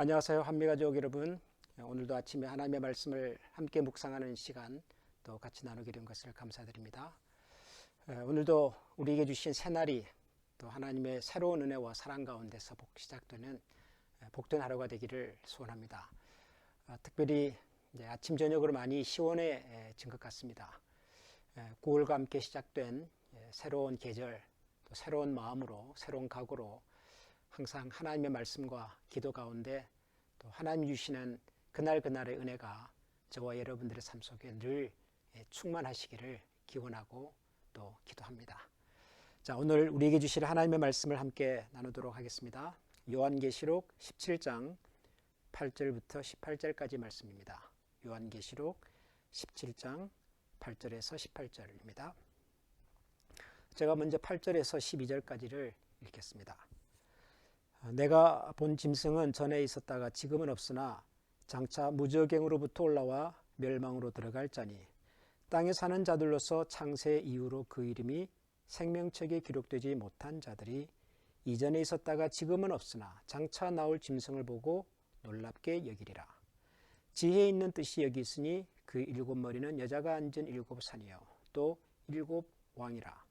안녕하세요. 한미가족 여러분. 오늘도 아침에 하나님의 말씀을 함께 묵상하는 시간 또 같이 나누게 된 것을 감사드립니다. 오늘도 우리에게 주신 새날이 또 하나님의 새로운 은혜와 사랑 가운데서 시작되는 복된 하루가 되기를 소원합니다. 특별히 아침 저녁으로 많이 시원해진 것 같습니다. 9월과 함께 시작된 새로운 계절, 또 새로운 마음으로 새로운 각오로 항상 하나님의 말씀과 기도 가운데 또 하나님 주시는 그날그날의 은혜가 저와 여러분들의 삶 속에 늘 충만하시기를 기원하고 또 기도합니다. 자, 오늘 우리에게 주실 하나님의 말씀을 함께 나누도록 하겠습니다. 요한계시록 17장 8절부터 18절까지 말씀입니다. 요한계시록 17장 8절에서 18절입니다. 제가 먼저 8절에서 12절까지를 읽겠습니다. 내가 본 짐승은 전에 있었다가 지금은 없으나 장차 무저갱으로부터 올라와 멸망으로 들어갈 자니 땅에 사는 자들로서 창세 이후로 그 이름이 생명책에 기록되지 못한 자들이 이전에 있었다가 지금은 없으나 장차 나올 짐승을 보고 놀랍게 여기리라. 지혜 있는 뜻이 여기 있으니 그 일곱 머리는 여자가 앉은 일곱 산이요 또 일곱 왕이라.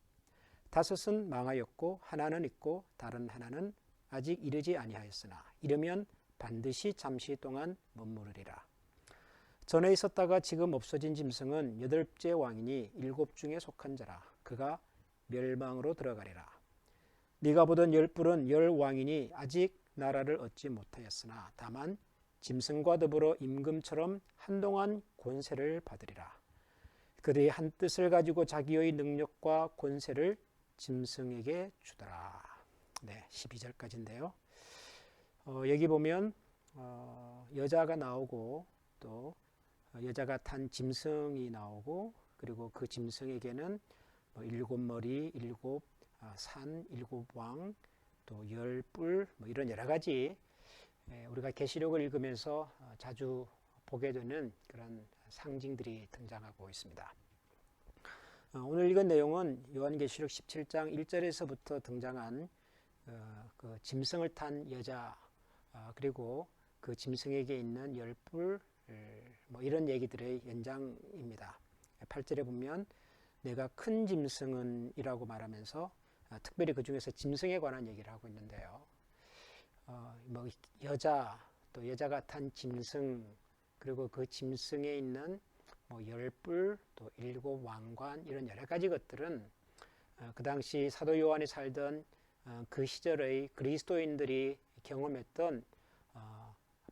다섯은 망하였고 하나는 있고 다른 하나는 아직 이르지 아니하였으나 이르면 반드시 잠시 동안 머무르리라. 전에 있었다가 지금 없어진 짐승은 여덟째 왕이니 일곱 중에 속한 자라. 그가 멸망으로 들어가리라. 네가 보던 열 뿔은 열 왕이니 아직 나라를 얻지 못하였으나 다만 짐승과 더불어 임금처럼 한동안 권세를 받으리라. 그들이 한 뜻을 가지고 자기의 능력과 권세를 짐승에게 주더라. 네, 12절까지인데요. 여기 보면 여자가 나오고 또 여자가 탄 짐승이 나오고 그리고 그 짐승에게는 일곱 머리, 일곱 산, 일곱 왕, 또 열 뿔 이런 여러 가지 우리가 계시록을 읽으면서 자주 보게 되는 그런 상징들이 등장하고 있습니다. 오늘 읽은 내용은 요한계시록 17장 1절에서부터 등장한 그 짐승을 탄 여자 그리고 그 짐승에게 있는 열뿔 이런 얘기들의 연장입니다. 8절에 보면 내가 큰 짐승은 이라고 말하면서 특별히 그 중에서 짐승에 관한 얘기를 하고 있는데요. 여자 또 여자가 탄 짐승 그리고 그 짐승에 있는 열뿔 또 일곱 왕관 이런 여러 가지 것들은 그 당시 사도 요한이 살던 그 시절의 그리스도인들이 경험했던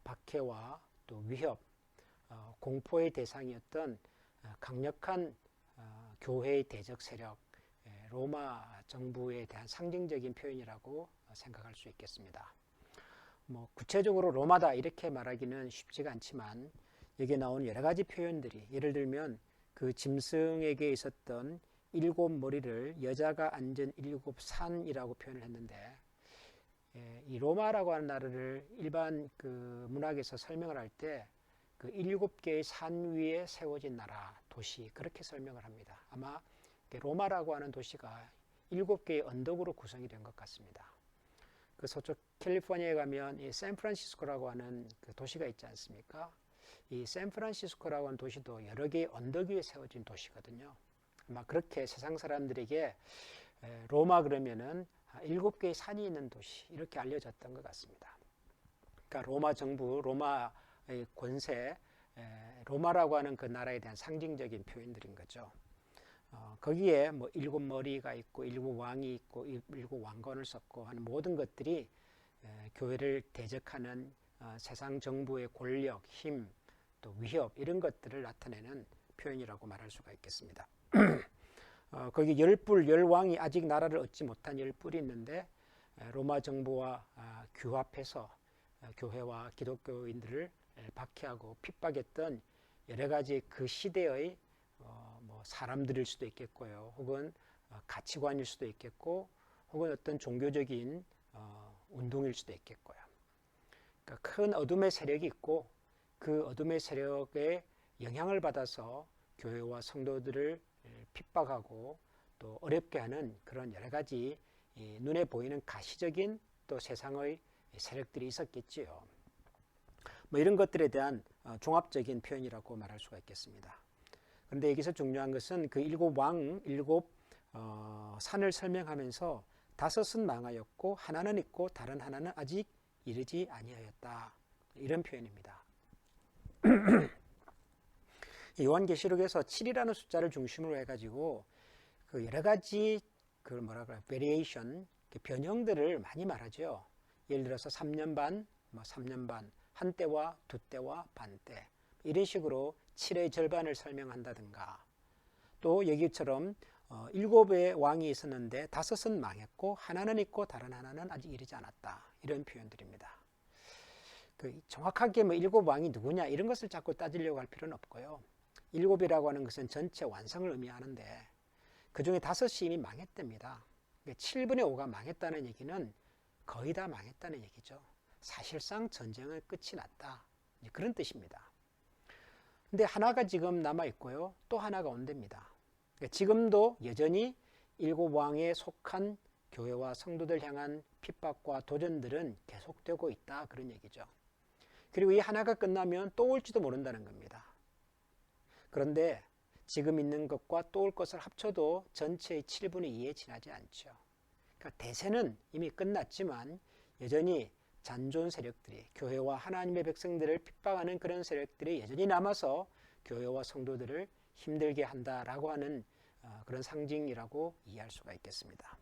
박해와 또 위협, 공포의 대상이었던 강력한 교회의 대적 세력, 로마 정부에 대한 상징적인 표현이라고 생각할 수 있겠습니다. 구체적으로 로마다 이렇게 말하기는 쉽지가 않지만 여기에 나오는 여러 가지 표현들이 예를 들면 그 짐승에게 있었던 일곱 머리를 여자가 앉은 일곱 산이라고 표현을 했는데 이 로마라고 하는 나라를 일반 그 문학에서 설명을 할 때 그 일곱 개의 산 위에 세워진 나라, 도시 그렇게 설명을 합니다. 아마 로마라고 하는 도시가 일곱 개의 언덕으로 구성이 된 것 같습니다. 그 서쪽 캘리포니아에 가면 이 샌프란시스코라고 하는 그 도시가 있지 않습니까? 이 샌프란시스코라고 하는 도시도 여러 개의 언덕 위에 세워진 도시거든요. 아마 그렇게 세상 사람들에게 로마 그러면은 일곱 개의 산이 있는 도시 이렇게 알려졌던 것 같습니다. 그러니까 로마 정부, 로마의 권세, 로마라고 하는 그 나라에 대한 상징적인 표현들인 거죠. 거기에 일곱 머리가 있고 일곱 왕이 있고 일곱 왕관을 썼고 하는 모든 것들이 교회를 대적하는 세상 정부의 권력, 힘, 또 위협 이런 것들을 나타내는 표현이라고 말할 수가 있겠습니다. 거기 열뿔, 열왕이 아직 나라를 얻지 못한 열뿔이 있는데 로마 정부와 규합해서 교회와 기독교인들을 박해하고 핍박했던 여러 가지 그 시대의 사람들일 수도 있겠고요. 혹은 가치관일 수도 있겠고 혹은 어떤 종교적인 운동일 수도 있겠고요. 그러니까 큰 어둠의 세력이 있고 그 어둠의 세력에 영향을 받아서 교회와 성도들을 핍박하고 또 어렵게 하는 그런 여러 가지 눈에 보이는 가시적인 또 세상의 세력들이 있었겠지요. 뭐 이런 것들에 대한 종합적인 표현이라고 말할 수가 있겠습니다. 그런데 여기서 중요한 것은 그 일곱 왕, 일곱 산을 설명하면서 다섯은 망하였고 하나는 있고 다른 하나는 아직 이르지 아니하였다. 이런 표현입니다. 요한계시록에서 7이라는 숫자를 중심으로 해가지고 그 여러 가지 그 variation, 변형들을 많이 말하죠. 예를 들어서 3년 반, 3년 반, 한 때와 두 때와 반 때, 이런 식으로 7의 절반을 설명한다든가, 또 여기처럼 7의 왕이 있었는데 5은 망했고 하나는 있고 다른 하나는 아직 이르지 않았다. 이런 표현들입니다. 정확하게 7왕이 누구냐 이런 것을 자꾸 따지려고 할 필요는 없고요. 7이라고 하는 것은 전체 완성을 의미하는데 그 중에 5이 이미 망했답니다. 7분의 5가 망했다는 얘기는 거의 다 망했다는 얘기죠. 사실상 전쟁은 끝이 났다. 그런 뜻입니다. 근데 하나가 지금 남아있고요. 또 하나가 온답니다. 지금도 여전히 7왕에 속한 교회와 성도들 향한 핍박과 도전들은 계속되고 있다. 그런 얘기죠. 그리고 이 하나가 끝나면 또 올지도 모른다는 겁니다. 그런데 지금 있는 것과 또 올 것을 합쳐도 전체의 7분의 2에 지나지 않죠. 그러니까 대세는 이미 끝났지만 여전히 잔존 세력들이, 교회와 하나님의 백성들을 핍박하는 그런 세력들이 여전히 남아서 교회와 성도들을 힘들게 한다라고 하는 그런 상징이라고 이해할 수가 있겠습니다.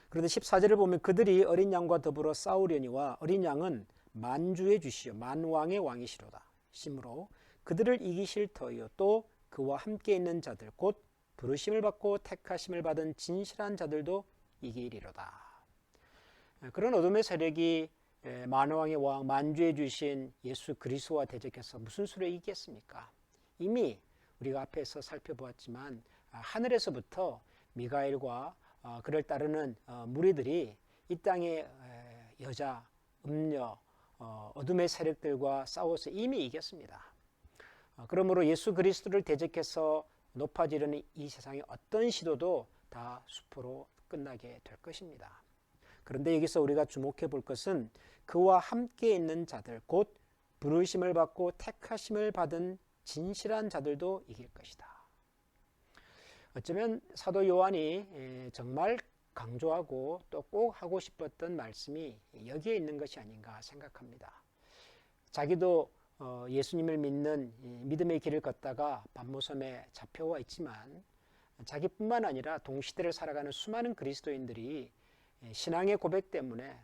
그런데 14절을 보면 그들이 어린 양과 더불어 싸우려니와 어린 양은 만주의 주시요 만왕의 왕이시로다. 심으로 그들을 이기실 터이요 또 그와 함께 있는 자들 곧 부르심을 받고 택하심을 받은 진실한 자들도 이기리로다. 그런 어둠의 세력이 만왕의 왕 만주에 주신 예수 그리스도와 대적해서 무슨 수로 이기겠습니까? 이미 우리가 앞에서 살펴보았지만 하늘에서부터 미가엘과 그를 따르는 무리들이 이 땅의 여자, 음녀, 어둠의 세력들과 싸워서 이미 이겼습니다. 그러므로 예수 그리스도를 대적해서 높아지려는 이 세상의 어떤 시도도 다 수포로 끝나게 될 것입니다. 그런데 여기서 우리가 주목해 볼 것은 그와 함께 있는 자들, 곧 부르심을 받고 택하심을 받은 진실한 자들도 이길 것이다. 어쩌면 사도 요한이 정말 강조하고 또 꼭 하고 싶었던 말씀이 여기에 있는 것이 아닌가 생각합니다. 자기도 예수님을 믿는 믿음의 길을 걷다가 반모섬에 잡혀와 있지만 자기뿐만 아니라 동시대를 살아가는 수많은 그리스도인들이 신앙의 고백 때문에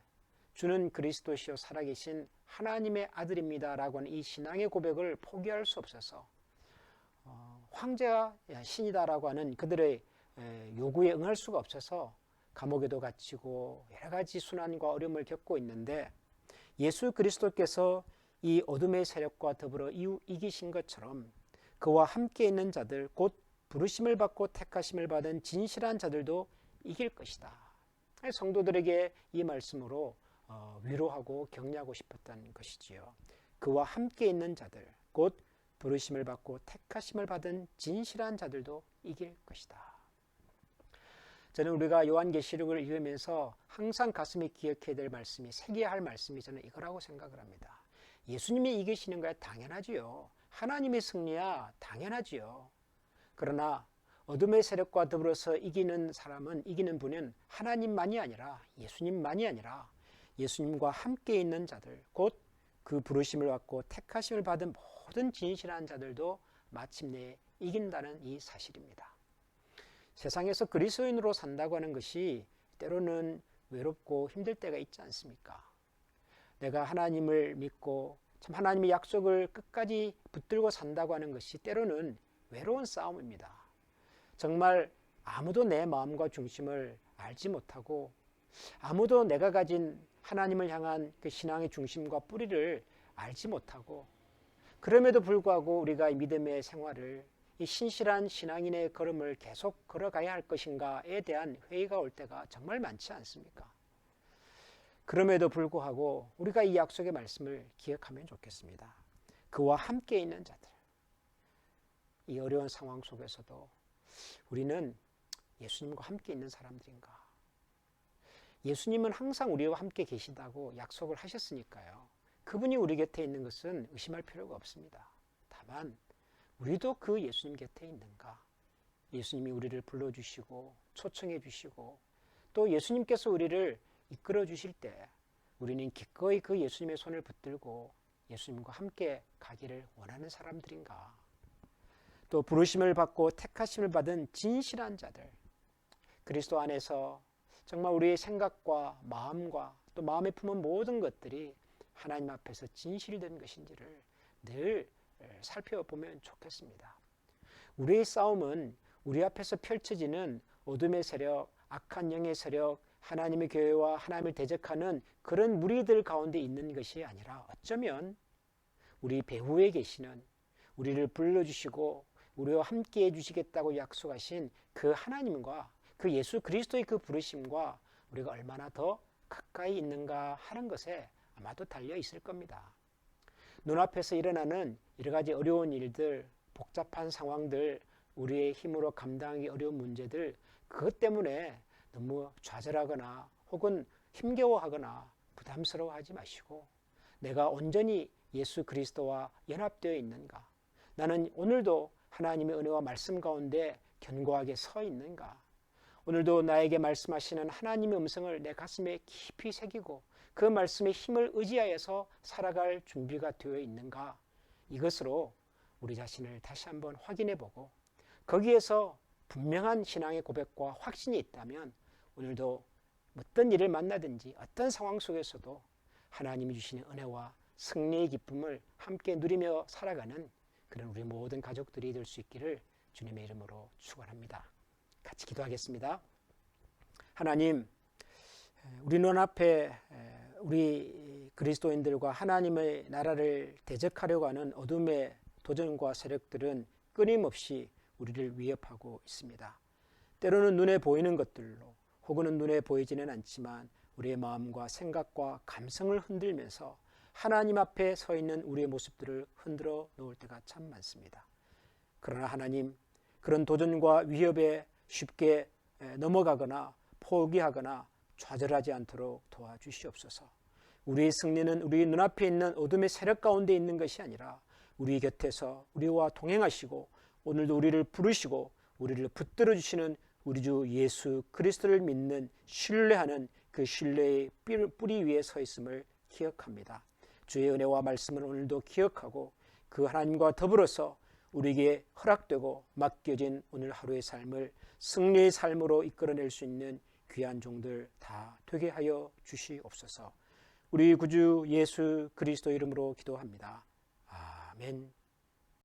주는 그리스도시요 살아계신 하나님의 아들입니다 라고 하는 이 신앙의 고백을 포기할 수 없어서 황제가 신이다라고 하는 그들의 요구에 응할 수가 없어서 감옥에도 갇히고 여러 가지 순환과 어려움을 겪고 있는데 예수 그리스도께서 이 어둠의 세력과 더불어 이기신 것처럼 그와 함께 있는 자들 곧 부르심을 받고 택하심을 받은 진실한 자들도 이길 것이다. 성도들에게 이 말씀으로 위로하고 격려하고 싶었던 것이지요. 그와 함께 있는 자들 곧 부르심을 받고 택하심을 받은 진실한 자들도 이길 것이다. 저는 우리가 요한계시록을 읽으면서 항상 가슴에 기억해야 될 말씀이, 새겨야 할 말씀이 저는 이거라고 생각을 합니다. 예수님이 이기시는 거야 당연하지요. 하나님의 승리야 당연하지요. 그러나 어둠의 세력과 더불어서 이기는 사람은, 이기는 분은 하나님만이 아니라 예수님만이 아니라 예수님과 함께 있는 자들, 곧 그 부르심을 받고 택하심을 받은 모든 진실한 자들도 마침내 이긴다는 이 사실입니다. 세상에서 그리스도인으로 산다고 하는 것이 때로는 외롭고 힘들 때가 있지 않습니까? 내가 하나님을 믿고 참 하나님의 약속을 끝까지 붙들고 산다고 하는 것이 때로는 외로운 싸움입니다. 정말 아무도 내 마음과 중심을 알지 못하고 아무도 내가 가진 하나님을 향한 그 신앙의 중심과 뿌리를 알지 못하고 그럼에도 불구하고 우리가 믿음의 생활을, 이 신실한 신앙인의 걸음을 계속 걸어가야 할 것인가에 대한 회의가 올 때가 정말 많지 않습니까? 그럼에도 불구하고 우리가 이 약속의 말씀을 기억하면 좋겠습니다. 그와 함께 있는 자들, 이 어려운 상황 속에서도 우리는 예수님과 함께 있는 사람들인가? 예수님은 항상 우리와 함께 계시다고 약속을 하셨으니까요. 그분이 우리 곁에 있는 것은 의심할 필요가 없습니다. 다만 우리도 그 예수님 곁에 있는가? 예수님이 우리를 불러주시고 초청해 주시고 또 예수님께서 우리를 이끌어 주실 때 우리는 기꺼이 그 예수님의 손을 붙들고 예수님과 함께 가기를 원하는 사람들인가? 또 부르심을 받고 택하심을 받은 진실한 자들, 그리스도 안에서 정말 우리의 생각과 마음과 또 마음에 품은 모든 것들이 하나님 앞에서 진실된 것인지를 늘 살펴보면 좋겠습니다. 우리의 싸움은 우리 앞에서 펼쳐지는 어둠의 세력, 악한 영의 세력, 하나님의 교회와 하나님을 대적하는 그런 무리들 가운데 있는 것이 아니라 어쩌면 우리 배후에 계시는 우리를 불러주시고 우리와 함께 해주시겠다고 약속하신 그 하나님과 그 예수 그리스도의 그 부르심과 우리가 얼마나 더 가까이 있는가 하는 것에 아마도 달려 있을 겁니다. 눈앞에서 일어나는 여러 가지 어려운 일들, 복잡한 상황들, 우리의 힘으로 감당하기 어려운 문제들, 그것 때문에 너무 좌절하거나 혹은 힘겨워하거나 부담스러워하지 마시고 내가 온전히 예수 그리스도와 연합되어 있는가? 나는 오늘도 하나님의 은혜와 말씀 가운데 견고하게 서 있는가? 오늘도 나에게 말씀하시는 하나님의 음성을 내 가슴에 깊이 새기고 그 말씀의 힘을 의지하여서 살아갈 준비가 되어 있는가? 이것으로 우리 자신을 다시 한번 확인해보고 거기에서 분명한 신앙의 고백과 확신이 있다면 오늘도 어떤 일을 만나든지 어떤 상황 속에서도 하나님이 주시는 은혜와 승리의 기쁨을 함께 누리며 살아가는 그런 우리 모든 가족들이 될 수 있기를 주님의 이름으로 축원합니다. 같이 기도하겠습니다. 하나님, 우리 눈앞에 우리 그리스도인들과 하나님의 나라를 대적하려고 하는 어둠의 도전과 세력들은 끊임없이 우리를 위협하고 있습니다. 때로는 눈에 보이는 것들로 혹은 눈에 보이지는 않지만 우리의 마음과 생각과 감성을 흔들면서 하나님 앞에 서 있는 우리의 모습들을 흔들어 놓을 때가 참 많습니다. 그러나 하나님, 그런 도전과 위협에 쉽게 넘어가거나 포기하거나 좌절하지 않도록 도와주시옵소서. 우리의 승리는 우리 눈앞에 있는 어둠의 세력 가운데 있는 것이 아니라 우리 곁에서 우리와 동행하시고 오늘도 우리를 부르시고 우리를 붙들어 주시는 우리 주 예수 그리스도를 믿는 신뢰하는 그 신뢰의 뿌리 위에 서 있음을 기억합니다. 주의 은혜와 말씀을 오늘도 기억하고 그 하나님과 더불어서 우리에게 허락되고 맡겨진 오늘 하루의 삶을 승리의 삶으로 이끌어낼 수 있는 귀한 종들 다 되게 하여 주시옵소서. 우리 구주 예수 그리스도 이름으로 기도합니다. 아멘.